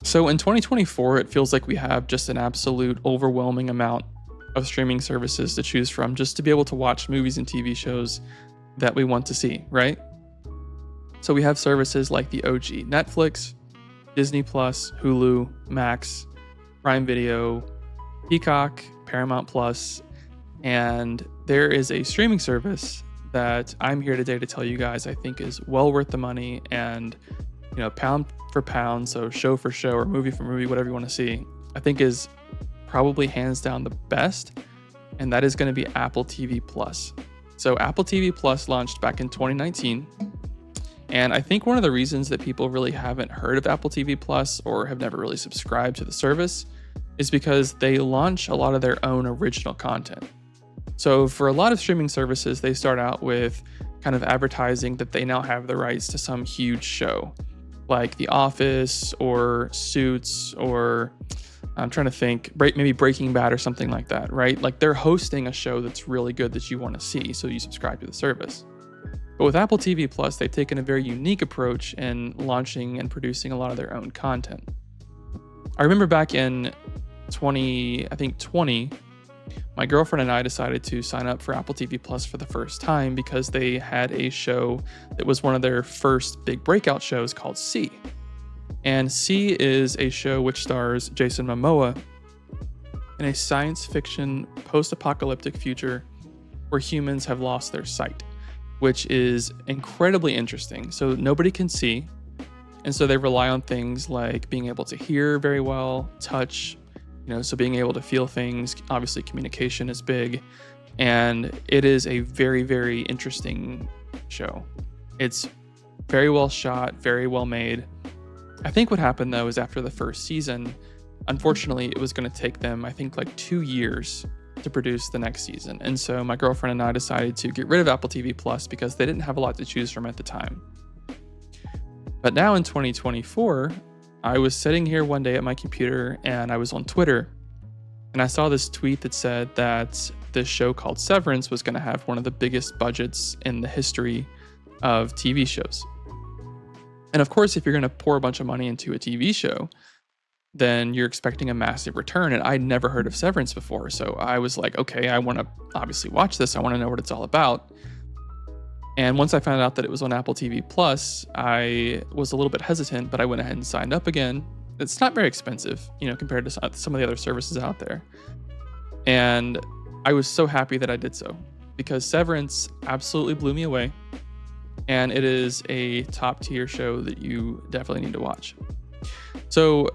So in 2024, it feels like we have just an absolute overwhelming amount of streaming services to choose from just to be able to watch movies and TV shows that we want to see, right? So we have services like the OG Netflix, Disney Plus, Hulu, Max, Prime Video, Peacock, Paramount Plus, and there is a streaming service that I'm here today to tell you guys I think is well worth the money and, pound for pound, so show for show or movie for movie, whatever you want to see, I think is probably hands down the best, and that is going to be Apple TV Plus. So Apple TV Plus launched back in 2019, and I think one of the reasons that people really haven't heard of Apple TV Plus or have never really subscribed to the service is because they launch a lot of their own original content. So for a lot of streaming services, they start out with kind of advertising that they now have the rights to some huge show, like The Office or Suits, or I'm trying to think, maybe Breaking Bad or something like that, right? Like they're hosting a show that's really good that you want to see, so you subscribe to the service. But with Apple TV Plus, they've taken a very unique approach in launching and producing a lot of their own content. I remember back in 2020, my girlfriend and I decided to sign up for Apple TV Plus for the first time because they had a show that was one of their first big breakout shows called C. And C is a show which stars Jason Momoa in a science fiction post-apocalyptic future where humans have lost their sight, which is incredibly interesting. So nobody can see, and so they rely on things like being able to hear very well, touch, so being able to feel things. Obviously communication is big, and it is a very, very interesting show. It's very well shot, very well made. I think what happened though is after the first season, unfortunately, it was going to take them, I think, like 2 years to produce the next season. And so my girlfriend and I decided to get rid of Apple TV Plus because they didn't have a lot to choose from at the time. But now in 2024, I was sitting here one day at my computer and I was on Twitter, and I saw this tweet that said that this show called Severance was going to have one of the biggest budgets in the history of TV shows. And of course, if you're going to pour a bunch of money into a TV show, then you're expecting a massive return. And I'd never heard of Severance before. So I was like, okay, I want to obviously watch this. I want to know what it's all about. And once I found out that it was on Apple TV Plus, I was a little bit hesitant, but I went ahead and signed up again. It's not very expensive, compared to some of the other services out there. And I was so happy that I did so because Severance absolutely blew me away. And it is a top tier show that you definitely need to watch. So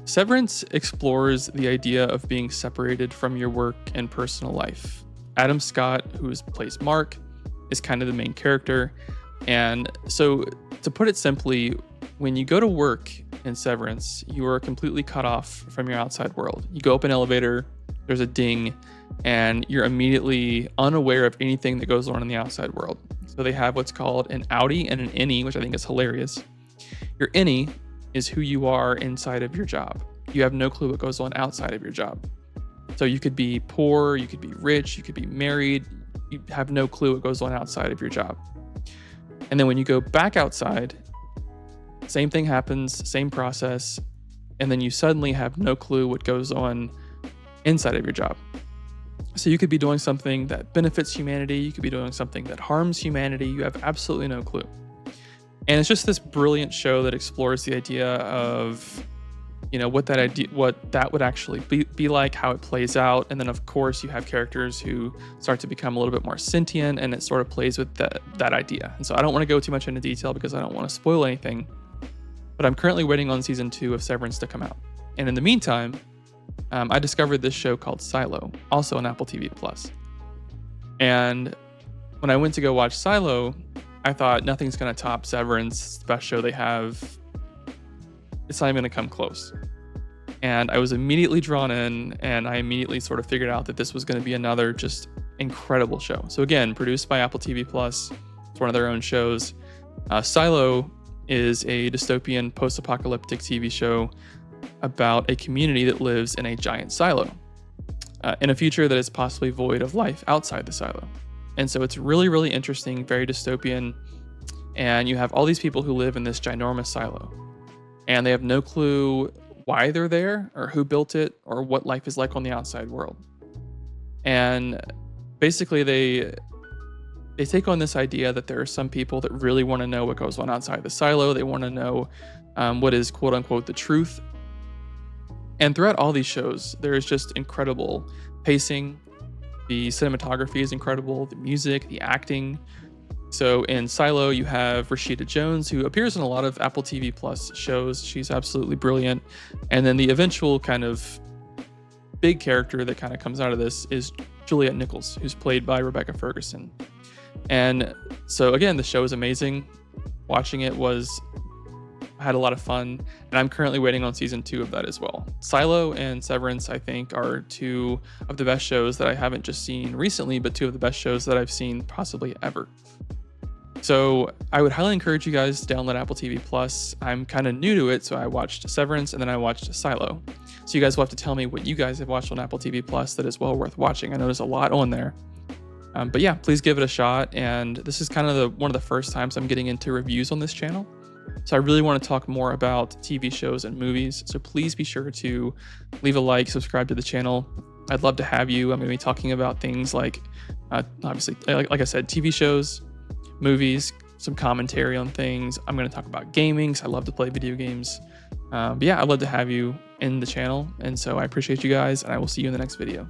Severance explores the idea of being separated from your work and personal life. Adam Scott, who plays Mark, is kind of the main character. And so to put it simply, when you go to work in Severance, you are completely cut off from your outside world. You go up an elevator, there's a ding, and you're immediately unaware of anything that goes on in the outside world. So they have what's called an outie and an innie, which I think is hilarious. Your innie is who you are inside of your job. You have no clue what goes on outside of your job. So you could be poor, you could be rich, you could be married. You have no clue what goes on outside of your job. And then when you go back outside, same thing happens, same process, and then you suddenly have no clue what goes on inside of your job. So you could be doing something that benefits humanity, you could be doing something that harms humanity, you have absolutely no clue. And it's just this brilliant show that explores the idea of, what that would actually be like, how it plays out. And then of course you have characters who start to become a little bit more sentient, and it sort of plays with that idea. And so I don't want to go too much into detail because I don't want to spoil anything, but I'm currently waiting on season 2 of Severance to come out. And in the meantime, I discovered this show called Silo, also on Apple TV Plus. And when I went to go watch Silo, I thought nothing's going to top Severance. It's the best show they have. It's not even going to come close. And I was immediately drawn in, and I immediately sort of figured out that this was going to be another just incredible show. So again, produced by Apple TV Plus. It's one of their own shows. Silo is a dystopian post-apocalyptic TV show about a community that lives in a giant silo in a future that is possibly void of life outside the silo. And so it's really, really interesting, very dystopian. And you have all these people who live in this ginormous silo, and they have no clue why they're there or who built it or what life is like on the outside world. And basically they take on this idea that there are some people that really want to know what goes on outside the silo. They want to know what is quote unquote the truth. And throughout all these shows, there is just incredible pacing. The cinematography is incredible, the music, the acting. So in Silo, you have Rashida Jones, who appears in a lot of Apple TV Plus shows. She's absolutely brilliant. And then the eventual kind of big character that kind of comes out of this is Juliet Nichols, who's played by Rebecca Ferguson. And so again, the show is amazing. Watching it I had a lot of fun, and I'm currently waiting on season 2 of that as well. Silo and Severance, I think, are 2 of the best shows that I haven't just seen recently, but 2 of the best shows that I've seen possibly ever. So I would highly encourage you guys to download Apple TV Plus. I'm kind of new to it, so I watched Severance and then I watched Silo. So you guys will have to tell me what you guys have watched on Apple TV Plus that is well worth watching. I know there's a lot on there. But yeah, please give it a shot. And this is kind of one of the first times I'm getting into reviews on this channel. So I really want to talk more about TV shows and movies. So please be sure to leave a like, subscribe to the channel. I'd love to have you. I'm going to be talking about things like, obviously, like I said, TV shows, movies, some commentary on things. I'm going to talk about gaming, because I love to play video games. But yeah, I'd love to have you in the channel. And so I appreciate you guys, and I will see you in the next video.